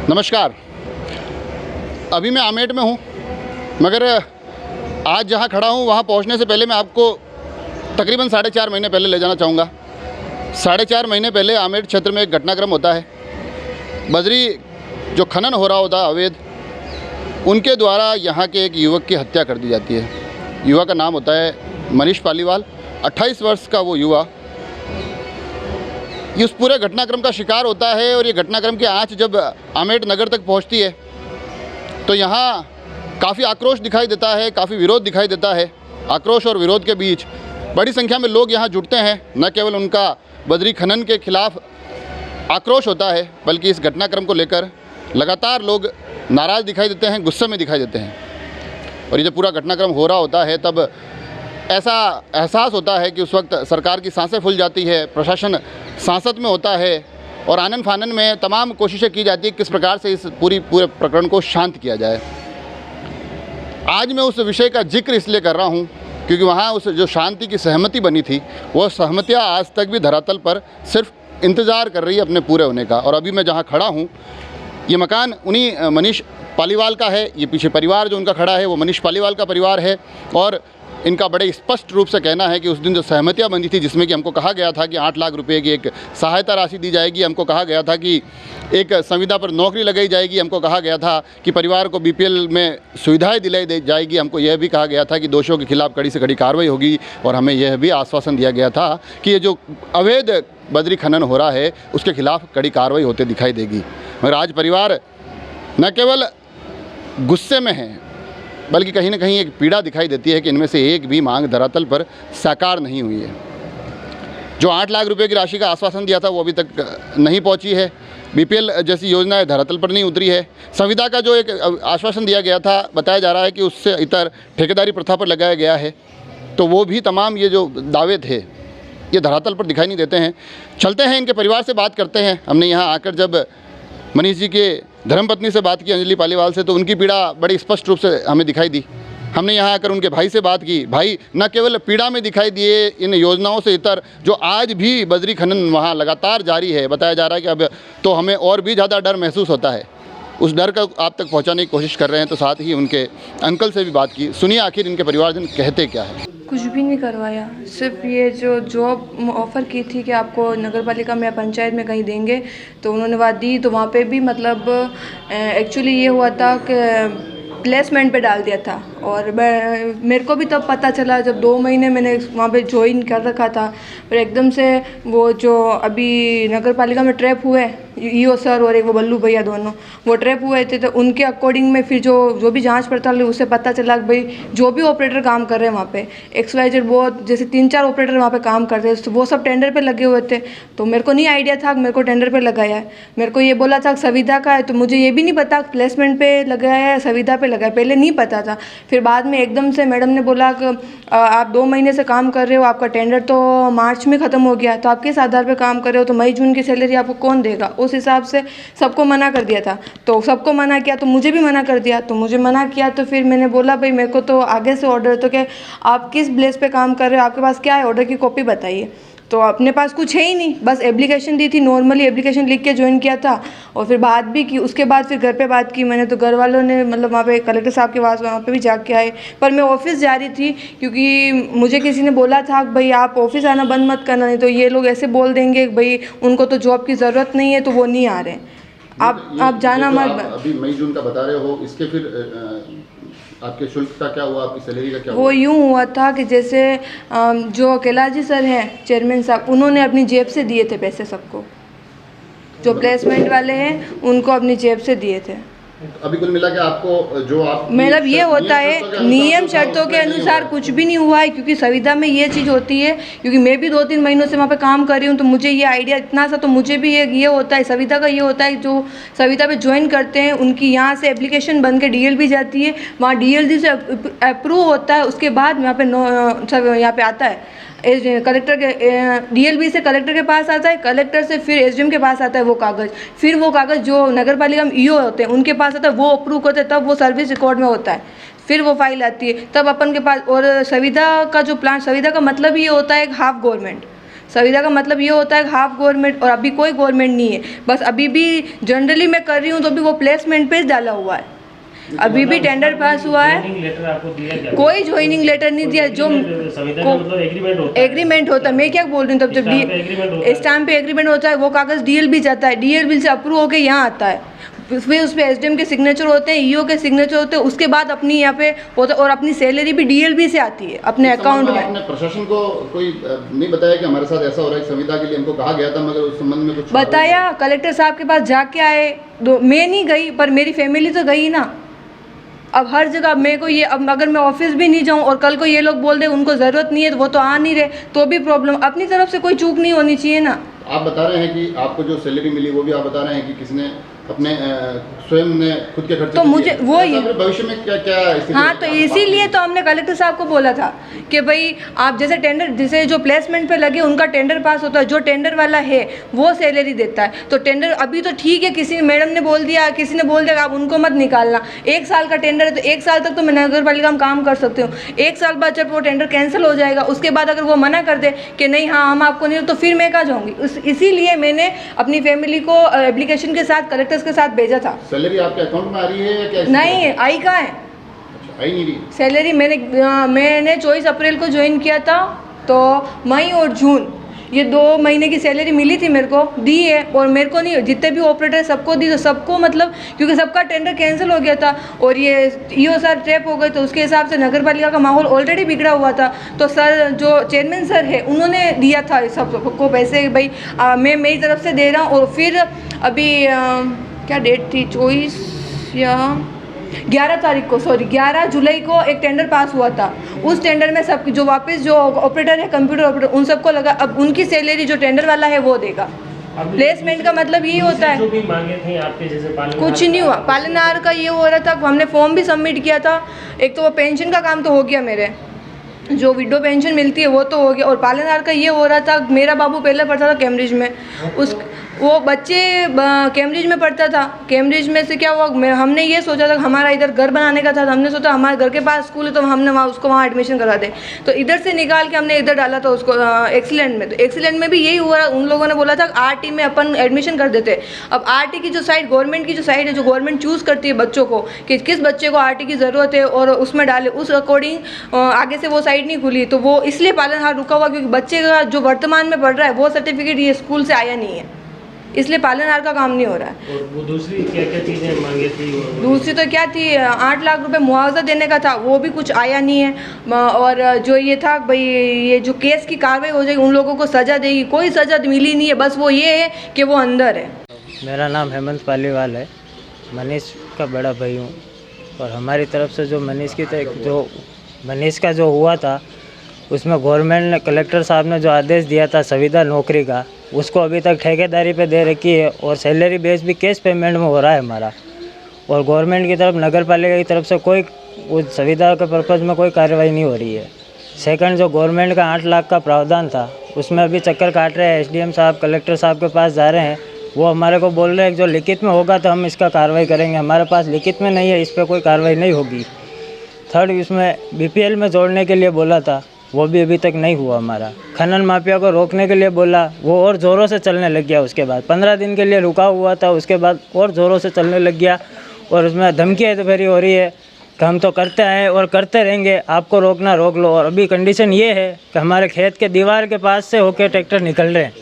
नमस्कार। अभी मैं आमेट में हूँ, मगर आज जहाँ खड़ा हूँ वहाँ पहुँचने से पहले मैं आपको तकरीबन 4.5 महीने पहले ले जाना चाहूँगा। 4.5 महीने पहले आमेट क्षेत्र में एक घटनाक्रम होता है। बजरी जो खनन हो रहा होता है अवैध, उनके द्वारा यहाँ के एक युवक की हत्या कर दी जाती है। युवा का नाम होता है मनीष पालीवाल। 28 वर्ष का वो युवा इस पूरे घटनाक्रम का शिकार होता है। और ये घटनाक्रम की आंच जब आमेट नगर तक पहुंचती है तो यहाँ काफ़ी आक्रोश दिखाई देता है, काफ़ी विरोध दिखाई देता है। आक्रोश और विरोध के बीच बड़ी संख्या में लोग यहाँ जुटते हैं। न केवल उनका बजरी खनन के खिलाफ आक्रोश होता है, बल्कि इस घटनाक्रम को लेकर लगातार लोग नाराज़ दिखाई देते हैं, गुस्से में दिखाई देते हैं। और ये जब पूरा घटनाक्रम हो रहा होता है तब ऐसा एहसास होता है कि उस वक्त सरकार की सांसें फूल जाती है, प्रशासन सांसत में होता है और आनन फानन में तमाम कोशिशें की जाती है किस प्रकार से इस पूरे प्रकरण को शांत किया जाए। आज मैं उस विषय का जिक्र इसलिए कर रहा हूँ क्योंकि वहाँ उस जो शांति की सहमति बनी थी, वो सहमतियाँ आज तक भी धरातल पर सिर्फ इंतज़ार कर रही है अपने पूरे होने का। और अभी मैं जहाँ खड़ा हूँ, ये मकान उन्हीं मनीष पालीवाल का है। ये पीछे परिवार जो उनका खड़ा है वो मनीष पालीवाल का परिवार है। और इनका बड़े स्पष्ट रूप से कहना है कि उस दिन जो सहमतियां बनी थी, जिसमें कि हमको कहा गया था कि 8 लाख रुपए की एक सहायता राशि दी जाएगी, हमको कहा गया था कि एक संविदा पर नौकरी लगाई जाएगी, हमको कहा गया था कि परिवार को बीपीएल में सुविधाएं दिलाई दी जाएगी, हमको यह भी कहा गया था कि दोषियों के खिलाफ कड़ी से कड़ी कार्रवाई होगी। और हमें यह भी आश्वासन दिया गया था कि ये जो अवैध बजरी खनन हो रहा है उसके खिलाफ कड़ी कार्रवाई होते दिखाई देगी। मगर आज परिवार न केवल गुस्से में है, बल्कि कहीं ना कहीं एक पीड़ा दिखाई देती है कि इनमें से एक भी मांग धरातल पर साकार नहीं हुई है। जो 8 लाख रुपए की राशि का आश्वासन दिया था वो अभी तक नहीं पहुंची है। बीपीएल जैसी योजनाएं धरातल पर नहीं उतरी है। संविदा का जो एक आश्वासन दिया गया था, बताया जा रहा है कि उससे इतर ठेकेदारी प्रथा पर लगाया गया है, तो वो भी तमाम ये जो दावे थे ये धरातल पर दिखाई नहीं देते हैं। चलते हैं इनके परिवार से बात करते हैं। हमने यहाँ आकर जब मनीष जी के धर्मपत्नी से बात की, अंजलि पालीवाल से, तो उनकी पीड़ा बड़ी स्पष्ट रूप से हमें दिखाई दी। हमने यहाँ आकर उनके भाई से बात की। भाई न केवल पीड़ा में दिखाई दिए इन योजनाओं से इतर जो आज भी बजरी खनन वहाँ लगातार जारी है। बताया जा रहा है कि अब तो हमें और भी ज़्यादा डर महसूस होता है। उस डर को आप तक पहुँचाने की कोशिश कर रहे हैं। तो साथ ही उनके अंकल से भी बात की। सुनिए आखिर इनके परिवारजन कहते क्या है। कुछ भी नहीं करवाया, सिर्फ ये जो जॉब ऑफ़र की थी कि आपको नगर पालिका में या पंचायत में कहीं देंगे, तो उन्होंने बात दी। तो वहाँ पे भी मतलब एक्चुअली ये हुआ था कि प्लेसमेंट पे डाल दिया था। और मेरे को भी तब पता चला जब 2 महीने मैंने वहाँ पे ज्वाइन कर रखा था। पर एकदम से वो जो अभी नगर पालिका में ट्रैप हुए, ईओ सर और एक वो बल्लू भैया, दोनों वो ट्रैप हुए थे। तो उनके अकॉर्डिंग में फिर जो भी जांच पड़ताल हुई उससे पता चला कि भाई जो भी ऑपरेटर काम कर रहे हैं वहाँ पे XYZ, बहुत जैसे 3-4 ऑपरेटर वहाँ पे काम कर रहे हैं, तो वो सब टेंडर पे लगे हुए थे। तो मेरे को नहीं आइडिया था कि मेरे को टेंडर पे लगाया है। मेरे को ये बोला था कि संविदा का है, तो मुझे ये भी नहीं पता प्लेसमेंट पे लगाया है संविदा पे लगाया, पहले नहीं पता था। फिर बाद में एकदम से मैडम ने बोला कि आप 2 महीने से काम कर रहे हो, आपका टेंडर तो मार्च में ख़त्म हो गया, तो आप किस आधार पे काम कर रहे हो, तो मई जून की सैलरी आपको कौन देगा। उस हिसाब से सबको मना कर दिया था। तो सबको मना किया तो मुझे भी मना कर दिया। तो मुझे मना किया तो फिर मैंने बोला भाई मेरे को तो आगे से ऑर्डर, तो क्या आप किस बेस पे काम कर रहे हो, आपके पास क्या है, ऑर्डर की कॉपी बताइए। तो अपने पास कुछ है ही नहीं, बस एप्लीकेशन दी थी, नॉर्मली एप्लीकेशन लिख के ज्वाइन किया था। और फिर बात भी की, उसके बाद फिर घर पे बात की मैंने। तो घर वालों ने मतलब वहाँ पे कलेक्टर साहब के पास वहाँ पे भी जाके आए। पर मैं ऑफिस जा रही थी क्योंकि मुझे किसी ने बोला था कि भाई आप ऑफिस आना बंद मत करना, नहीं तो ये लोग ऐसे बोल देंगे कि भाई उनको तो जॉब की ज़रूरत नहीं है तो वो नहीं आ रहे। आप जाना मत। अभी मई जून का बता रहे हो, इसके फिर आपके शुल्क का क्या हुआ, आपकी सैलरी का क्या हुआ? वो यूँ हुआ था कि जैसे जो कैलाजी सर हैं चेयरमैन साहब, उन्होंने अपनी जेब से दिए थे पैसे सबको। जो प्लेसमेंट वाले हैं उनको अपनी जेब से दिए थे। अभी कुल मिला के आपको जो आप मतलब ये होता है नियम शर्तों के अनुसार कुछ भी नहीं हुआ है। क्योंकि संविदा में ये चीज़ होती है, क्योंकि मैं भी 2-3 महीनों से वहाँ पे काम कर रही हूँ, तो मुझे ये आइडिया इतना सा, तो मुझे भी ये होता है संविदा का। ये होता है जो संविदा पे ज्वाइन करते हैं उनकी यहाँ से एप्लीकेशन बन के DLB जाती है, वहाँ DLB से अप्रूव होता है, उसके बाद यहाँ पे आता है कलेक्टर के, DLB से कलेक्टर के पास आता है, कलेक्टर से फिर SDM के पास आता है वो कागज़। फिर वो कागज़ जो नगर पालिका में EO होते हैं उनके पास आता है, वो अप्रूव करते हैं, तब वो सर्विस रिकॉर्ड में होता है। फिर वो फाइल आती है, तब अपन के पास। और संविदा का जो प्लान, संविदा का मतलब ये होता है हाफ गवर्नमेंट। संविदा का मतलब ये होता है हाफ गवर्नमेंट, और अभी कोई गवर्नमेंट नहीं है, बस अभी भी जनरली मैं कर रही हूँ तो भी वो प्लेसमेंट पे डाला हुआ है, अभी भी टेंडर पास हुआ है। लेटर आपको दिया क्या? कोई ज्वाइनिंग लेटर नहीं दिया, जो संविदा का मतलब एग्रीमेंट होता है। एग्रीमेंट होता है, मैं क्या बोल रही हूँ, तब जब स्टाम्प पे एग्रीमेंट होता है वो कागज़ डीएल भी जाता है, डीएल बिल से अप्रूव होकर यहाँ आता है, फिर उस पर एसडीएम के सिग्नेचर होते हैं, ईओ के सिग्नेचर होते हैं, उसके बाद अपनी यहाँ पे होता है, और अपनी सैलरी भी डीएलबी से आती है अपने अकाउंट में। आपने प्रशासन को कोई नहीं बताया कि हमारे साथ ऐसा हो रहा है? संविदा के लिए हमको कहा गया था मगर उस संबंध में कुछ बताया, कलेक्टर साहब के पास जाके आए, मैं नहीं गई पर मेरी फैमिली तो गई ना। अब हर जगह मेरे को ये, अब अगर मैं ऑफिस भी नहीं जाऊँ और कल को ये लोग बोल दे उनको ज़रूरत नहीं है तो वो तो आ नहीं रहे, तो भी प्रॉब्लम, अपनी तरफ से कोई चूक नहीं होनी चाहिए ना। आप बता रहे हैं कि आपको जो सैलरी मिली वो भी आप बता रहे हैं कि किसने अपने स्वयं ने खुद के खर्चे तो मुझे वो भविष्य में क्या क्या स्थिति? हाँ, तो इसीलिए तो हमने कलेक्टर साहब को बोला था कि भाई आप जैसे टेंडर, जैसे जो प्लेसमेंट पे लगे उनका टेंडर पास होता है, जो टेंडर वाला है वो सैलरी देता है, तो टेंडर अभी तो ठीक है, किसी मैडम ने बोल दिया, किसी ने बोल दिया आप उनको मत निकालना, 1 साल का टेंडर है तो 1 साल तक तो मैं नगर पालिका में काम कर सकती हूँ। 1 साल बाद जब वो टेंडर कैंसिल हो जाएगा उसके बाद अगर वो मना कर दे कि नहीं हाँ हम आपको नहीं, तो फिर मैं कहाँ जाऊँगी। इसीलिए मैंने अपनी फैमिली को एप्लीकेशन के साथ कलेक्टर्स के साथ भेजा था। सैलरी आपके अकाउंट में आ रही है या क्या? नहीं आई कहाँ है आई नहीं रही सैलरी। मैंने 24 अप्रैल को ज्वाइन किया था, तो मई और जून ये 2 महीने की सैलरी मिली थी, मेरे को दी है, और मेरे को नहीं, जितने भी ऑपरेटर सबको दी, तो सबको मतलब क्योंकि सबका टेंडर कैंसिल हो गया था और ये ईओ सर ट्रैप हो गए, तो उसके हिसाब से नगर पालिका का माहौल ऑलरेडी बिगड़ा हुआ था, तो सर जो चेयरमैन सर है उन्होंने दिया था सबको पैसे, भाई मैं मेरी तरफ से दे रहा हूँ। और फिर अभी क्या डेट थी, 24 या 11 तारीख को, सॉरी 11 जुलाई को एक टेंडर पास हुआ था। उस टेंडर में सब जो वापस जो ऑपरेटर है, कंप्यूटर ऑपरेटर, उन सबको लगा अब उनकी सैलरी जो टेंडर वाला है वो देगा। प्लेसमेंट का मतलब यही होता है। जो भी मांगे थे आपके जैसे कुछ नहीं हुआ। पालनहार का ये हो रहा था, हमने फॉर्म भी सबमिट किया था, एक तो वो पेंशन का काम तो हो गया, मेरे जो विडो पेंशन मिलती है वो तो हो गया, और पालनहार का ये हो रहा था, मेरा बाबू पहले पढ़ता था कैम्ब्रिज में, वो बच्चे कैम्ब्रिज में पढ़ता था, कैम्ब्रिज में से क्या हुआ, हमने ये सोचा था हमारा इधर घर बनाने का था, तो हमने सोचा हमारे घर के पास स्कूल है तो हमने उसको वहाँ एडमिशन करा दे, तो इधर से निकाल के हमने इधर डाला था उसको एक्सीलेंट में। तो एक्सीलेंट में भी यही हुआ, उन लोगों ने बोला था आरटी में अपन एडमिशन कर देते। अब आरटी की जो साइड, गवर्नमेंट की जो साइड है, जो गवर्नमेंट चूज़ करती है बच्चों को कि किस बच्चे को आरटी की ज़रूरत है और उसमें डाले, उस अकॉर्डिंग आगे से वो साइड नहीं खुली, तो वो इसलिए पालनहार रुका हुआ, क्योंकि बच्चे का जो वर्तमान में पढ़ रहा है वो सर्टिफिकेट ये स्कूल से आया नहीं है, इसलिए पालनहार का काम नहीं हो रहा है। और वो दूसरी क्या क्या चीज़ें मांगी थी? दूसरी तो क्या थी, 8 लाख रुपए मुआवजा देने का था, वो भी कुछ आया नहीं है। और जो ये था भाई, ये जो केस की कार्रवाई हो जाएगी, उन लोगों को सज़ा देगी, कोई सज़ा मिली नहीं है, बस वो ये है कि वो अंदर है। मेरा नाम हेमंत पालीवाल है, मनीष का बड़ा भाई हूँ, और हमारी तरफ से जो मनीष का जो हुआ था उसमें गवर्नमेंट ने, कलेक्टर साहब ने जो आदेश दिया था संविदा नौकरी का, उसको अभी तक ठेकेदारी पे दे रखी है, और सैलरी बेस भी कैश पेमेंट में हो रहा है हमारा, और गवर्नमेंट की तरफ, नगर पालिका की तरफ से कोई उस संविदा के पर्पज़ में कोई कार्रवाई नहीं हो रही है। सेकंड, जो गवर्नमेंट का 8 लाख का प्रावधान था उसमें अभी चक्कर काट रहे हैं, एसडीएम साहब कलेक्टर साहब के पास जा रहे हैं, वो हमारे को बोल रहे हैं जो लिखित में होगा तो हम इसका कार्रवाई करेंगे, हमारे पास लिखित में नहीं है, इस पर कोई कार्रवाई नहीं होगी। थर्ड, इसमें बीपीएल में जोड़ने के लिए बोला था, वो भी अभी तक नहीं हुआ हमारा। खनन माफिया को रोकने के लिए बोला, वो और ज़ोरों से चलने लग गया। उसके बाद 15 दिन के लिए रुका हुआ था, उसके बाद और ज़ोरों से चलने लग गया, और उसमें धमकियाँ तो फेरी हो रही है कि हम तो करते आए और करते रहेंगे, आपको रोकना रोक लो। और अभी कंडीशन ये है कि हमारे खेत के दीवार के पास से होकर ट्रैक्टर निकल रहे हैं,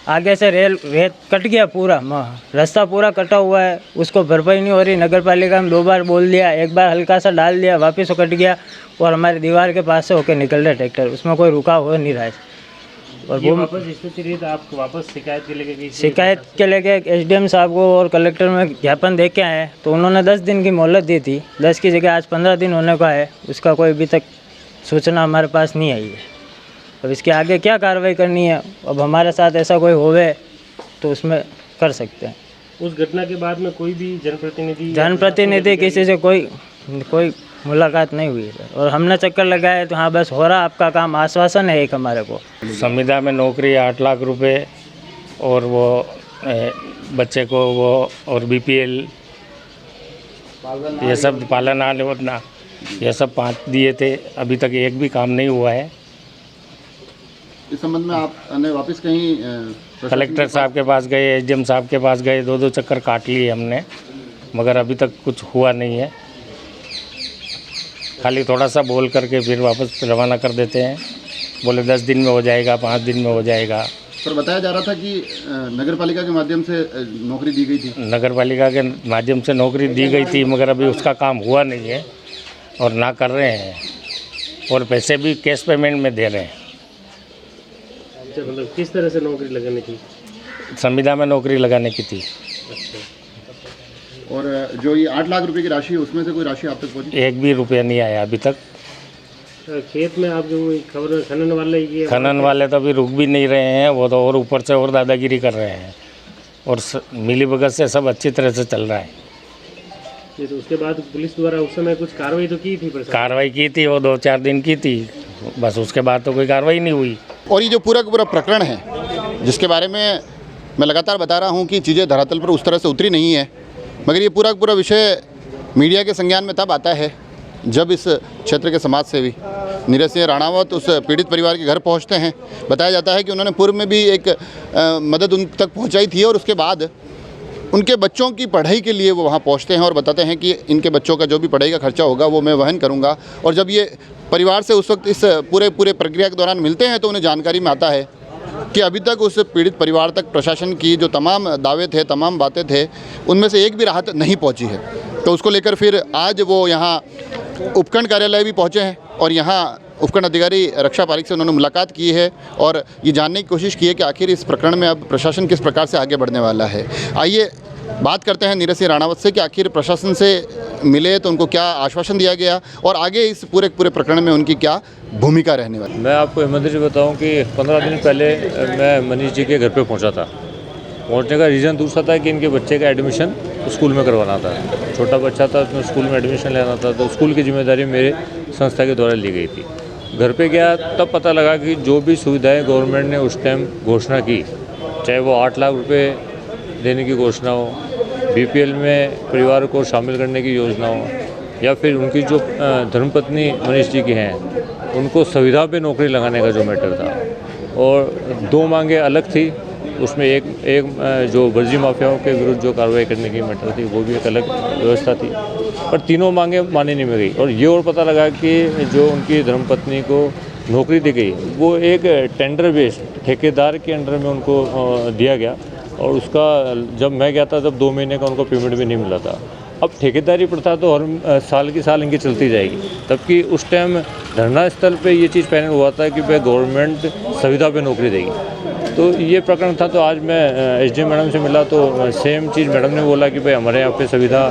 आगे से रेत कट गया, पूरा रास्ता पूरा कटा हुआ है, उसको भरपाई नहीं हो रही। नगर पालिका में 2 बार बोल दिया, एक बार हल्का सा डाल दिया, वापस वो कट गया, और हमारे दीवार के पास से होकर निकल रहे ट्रैक्टर, उसमें कोई रुका हो नहीं रहा है। और वो वापस स्थिति रही तो आप वापस शिकायत के लेके एसडीएम साहब को और कलेक्टर में ज्ञापन दे के आए, तो उन्होंने 10 दिन की मोहलत दी थी, 10 की जगह आज 15 दिन होने का है, उसका कोई अभी तक सूचना हमारे पास नहीं आई है। अब इसके आगे क्या कार्रवाई करनी है, अब हमारे साथ ऐसा कोई होवे तो उसमें कर सकते हैं। उस घटना के बाद में कोई भी जनप्रतिनिधि किसी से कोई मुलाकात नहीं हुई है, और हमने चक्कर लगाए तो हाँ बस हो रहा आपका काम, आश्वासन है एक हमारे को। संविदा में नौकरी 8 लाख रुपए, और वो बच्चे को वो, और बीपीएल ये सब पालनहार योजना, ये सब 5 दिए थे, अभी तक एक भी काम नहीं हुआ है। इस संबंध में आपने वापस कहीं प्रशासन कलेक्टर साहब के पास गए, एसडीएम साहब के पास गए, 2-2 चक्कर काट लिए हमने, मगर अभी तक कुछ हुआ नहीं है। खाली थोड़ा सा बोल करके फिर वापस रवाना कर देते हैं, बोले 10 दिन में हो जाएगा, 5 दिन में हो जाएगा। पर बताया जा रहा था कि नगर पालिका के माध्यम से नौकरी दी गई थी। नगर पालिका के माध्यम से नौकरी दी गई थी, मगर अभी उसका काम हुआ नहीं है और ना कर रहे हैं, और पैसे भी कैश पेमेंट में दे रहे हैं। अच्छा, मतलब किस तरह से नौकरी लगाने की? संविदा में नौकरी लगाने की थी। और जो ये 8 लाख रुपए की राशि है, उसमें से कोई राशि आप तक पहुंची? 1 भी रुपया नहीं आया अभी तक। खेत में आप जो खबर खनन वाले ये खनन वाले तो अभी रुक भी नहीं रहे हैं, वो तो और ऊपर से और दादागिरी कर रहे हैं, और मिली भगत से सब अच्छी तरह से चल रहा है। ये तो उसके बाद पुलिस द्वारा उस समय कुछ कार्रवाई तो की थी? कार्रवाई की थी, वो 2-4 दिन की थी, बस उसके बाद तो कोई कार्रवाई नहीं हुई। और ये जो पूरा का पूरा प्रकरण है, जिसके बारे में मैं लगातार बता रहा हूँ कि चीज़ें धरातल पर उस तरह से उतरी नहीं है, मगर ये पूरा का पूरा विषय मीडिया के संज्ञान में तब आता है जब इस क्षेत्र के समाज सेवी नीरज सिंह राणावत उस पीड़ित परिवार के घर पहुंचते हैं। बताया जाता है कि उन्होंने पूर्व में भी एक मदद उन तक पहुंचाई थी, और उसके बाद उनके बच्चों की पढ़ाई के लिए वो वहां पहुंचते हैं और बताते हैं कि इनके बच्चों का जो भी पढ़ाई का खर्चा होगा वो मैं वहन करूंगा। और जब ये परिवार से उस वक्त इस पूरे प्रक्रिया के दौरान मिलते हैं तो उन्हें जानकारी में आता है कि अभी तक उस पीड़ित परिवार तक प्रशासन की जो तमाम दावे थे, तमाम बातें थे, उनमें से एक भी राहत नहीं पहुँची है। तो उसको लेकर फिर आज वो यहाँ उपखंड कार्यालय भी पहुँचे हैं, और यहाँ उपखंड अधिकारी रक्षा पारिक से उन्होंने मुलाकात की है और ये जानने की कोशिश की है कि आखिर इस प्रकरण में अब प्रशासन किस प्रकार से आगे बढ़ने वाला है। आइए बात करते हैं नीरज सिंह राणावत से कि आखिर प्रशासन से मिले तो उनको क्या आश्वासन दिया गया और आगे इस पूरे प्रकरण में उनकी क्या भूमिका रहने वाली। मैं आपको हेमंत जी बताऊं कि 15 दिन पहले मैं मनीष जी के घर पे पहुंचा था। पहुंचने का रीज़न दूसरा था कि इनके बच्चे का एडमिशन स्कूल में करवाना था। छोटा बच्चा था, उसमें स्कूल में एडमिशन लेना था, तो स्कूल की जिम्मेदारी मेरे संस्था के द्वारा ली गई थी। घर पे गया तब पता लगा कि जो भी सुविधाएं गवर्नमेंट ने उस टाइम घोषणा की, चाहे वो 8 लाख रुपए देने की घोषणा हो, बीपीएल में परिवार को शामिल करने की योजना हो, या फिर उनकी जो धर्मपत्नी मनीष जी की हैं उनको संविदा पे नौकरी लगाने का जो मैटर था, और 2 मांगे अलग थी। उसमें एक जो फर्जी माफियाओं के विरुद्ध जो कार्रवाई करने की मैटर थी वो भी एक अलग व्यवस्था थी, पर तीनों मांगे मानी नहीं गई। और ये और पता लगा कि जो उनकी धर्मपत्नी को नौकरी दी गई वो एक टेंडर बेस्ड ठेकेदार के अंडर में उनको दिया गया, और उसका जब मैं गया था तब 2 महीने का उनको पेमेंट भी नहीं मिला था। अब ठेकेदारी प्रथा तो हर साल की साल इनकी चलती जाएगी, तबकि उस टाइम धरना स्थल पे ये चीज़ फाइनल हुआ था कि भाई गवर्नमेंट संविदा पे नौकरी देगी। तो ये प्रकरण था। तो आज मैं एसडीएम मैडम से मिला तो सेम चीज़ मैडम ने बोला कि भाई हमारे यहाँ पे संविदा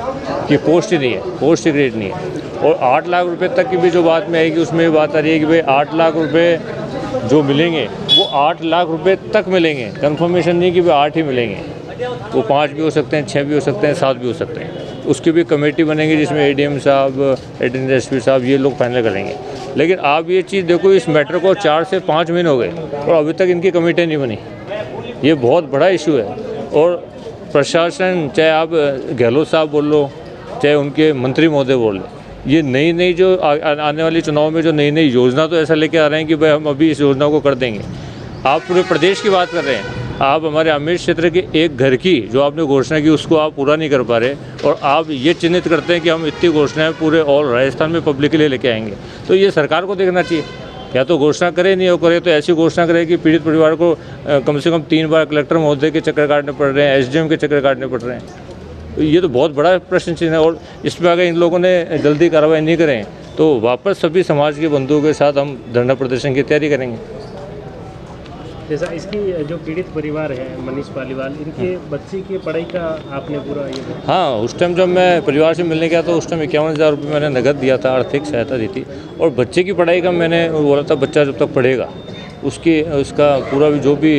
की पोस्ट ही नहीं है, पोस्ट ही ग्रेड नहीं है। और 8 लाख रुपए तक की भी जो बात में आएगी उसमें बात आ रही है कि भाई 8 लाख रुपए जो मिलेंगे वो 8 लाख रुपए तक मिलेंगे, कंफर्मेशन नहीं कि भाई 8 ही मिलेंगे, वो 5 भी हो सकते हैं, 6 भी हो सकते हैं, 7 भी हो सकते हैं। उसकी भी कमेटी बनेगी जिसमें एडीएम साहब, एडिशनल एसपी साहब ये लोग फाइनल करेंगे। लेकिन आप ये चीज़ देखो, इस मैटर को 4 से 5 महीने हो गए और अभी तक इनकी कमेटी नहीं बनी। ये बहुत बड़ा इशू है। और प्रशासन, चाहे आप गहलोत साहब बोल लो, चाहे उनके मंत्री महोदय बोल लो, ये नई जो आने वाली चुनाव में जो नई योजना तो ऐसा लेके आ रहे हैं कि भाई हम अभी इस योजना को कर देंगे। आप पूरे प्रदेश की बात कर रहे हैं, आप हमारे अमेर क्षेत्र के एक घर की जो आपने घोषणा की उसको आप पूरा नहीं कर पा रहे, और आप ये चिन्हित करते हैं कि हम इतनी घोषणाएं पूरे और राजस्थान में पब्लिक के लिए लेके आएंगे। तो ये सरकार को देखना चाहिए, या तो घोषणा करे, नहीं हो करे तो ऐसी घोषणा करे कि पीड़ित परिवार को कम से कम 3 बार कलेक्टर महोदय के चक्कर काटने पड़ रहे हैं, एसडीएम के चक्कर काटने पड़ रहे हैं। तो ये तो बहुत बड़ा प्रश्न चिन्ह है। और इसमें अगर इन लोगों ने जल्दी कार्रवाई नहीं करें तो वापस सभी समाज के बंधुओं के साथ हम धरना प्रदर्शन की तैयारी करेंगे। जैसा इसकी जो पीड़ित परिवार है मनीष पालीवाल, इनके बच्चे की पढ़ाई का आपने पूरा ये? हाँ, उस टाइम जब मैं परिवार से मिलने गया तो उस टाइम 51,000 रुपये मैंने नगद दिया था, आर्थिक सहायता दी थी। और बच्चे की पढ़ाई का मैंने बोला था बच्चा जब तक पढ़ेगा उसका पूरा भी जो भी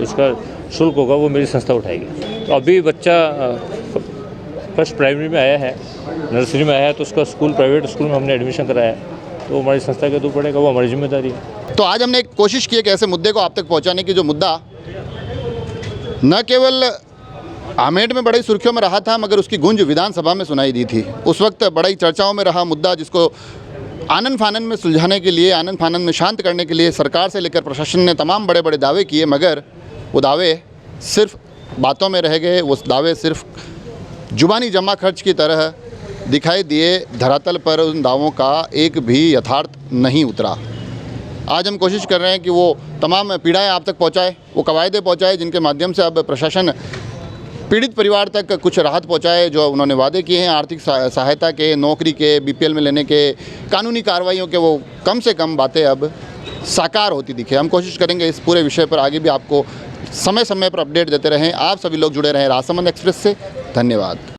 उसका शुल्क होगा वो मेरी संस्था उठाएगी। तो अभी बच्चा फर्स्ट प्राइमरी में आया है, नर्सरी में आया है, तो उसका स्कूल प्राइवेट स्कूल में हमने एडमिशन कराया है, तो हमारी संस्था के थ्रू पड़ेगा, वो हमारी जिम्मेदारी है। तो आज हमने एक कोशिश की है कि ऐसे मुद्दे को आप तक पहुंचाने की, जो मुद्दा न केवल आमेठ में बड़ी सुर्खियों में रहा था मगर उसकी गूंज विधानसभा में सुनाई दी थी। उस वक्त बड़ी चर्चाओं में रहा मुद्दा, जिसको आनन फानन में सुलझाने के लिए, आनन फानन में शांत करने के लिए सरकार से लेकर प्रशासन ने तमाम बड़े बड़े दावे किए, मगर वो दावे सिर्फ बातों में रह गए। वो दावे सिर्फ जुबानी जमा खर्च की तरह दिखाई दिए, धरातल पर उन दावों का एक भी यथार्थ नहीं उतरा। आज हम कोशिश कर रहे हैं कि वो तमाम पीड़ाएं आप तक पहुंचाए, वो कवायदे पहुंचाए, जिनके माध्यम से अब प्रशासन पीड़ित परिवार तक कुछ राहत पहुंचाए। जो उन्होंने वादे किए हैं आर्थिक सहायता के, नौकरी के, बीपीएल में लेने के, कानूनी कार्रवाइयों के, वो कम से कम बातें अब साकार होती दिखे। हम कोशिश करेंगे इस पूरे विषय पर आगे भी आपको समय समय पर अपडेट देते रहें। आप सभी लोग जुड़े रहें राजसमंद एक्सप्रेस से। धन्यवाद।